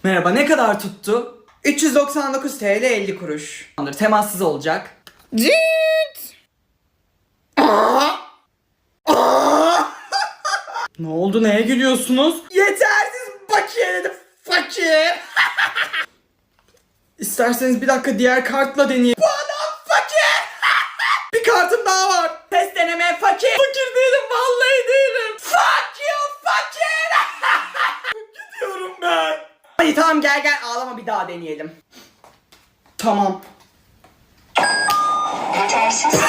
Merhaba, ne kadar tuttu? 399 TL 50 kuruş. Temassız olacak. Ne oldu, neye gülüyorsunuz? Yetersiz bakiye dedim, fakir. İsterseniz bir dakika diğer kartla deneyeyim. Bu adam fakir. Bir kartım daha var. Test deneme fakir. Fakir değilim, vallahi değilim. Fuck you fakir. Gidiyorum ben. Hadi tamam, gel ağlama, bir daha deneyelim. Tamam. Yetersiz.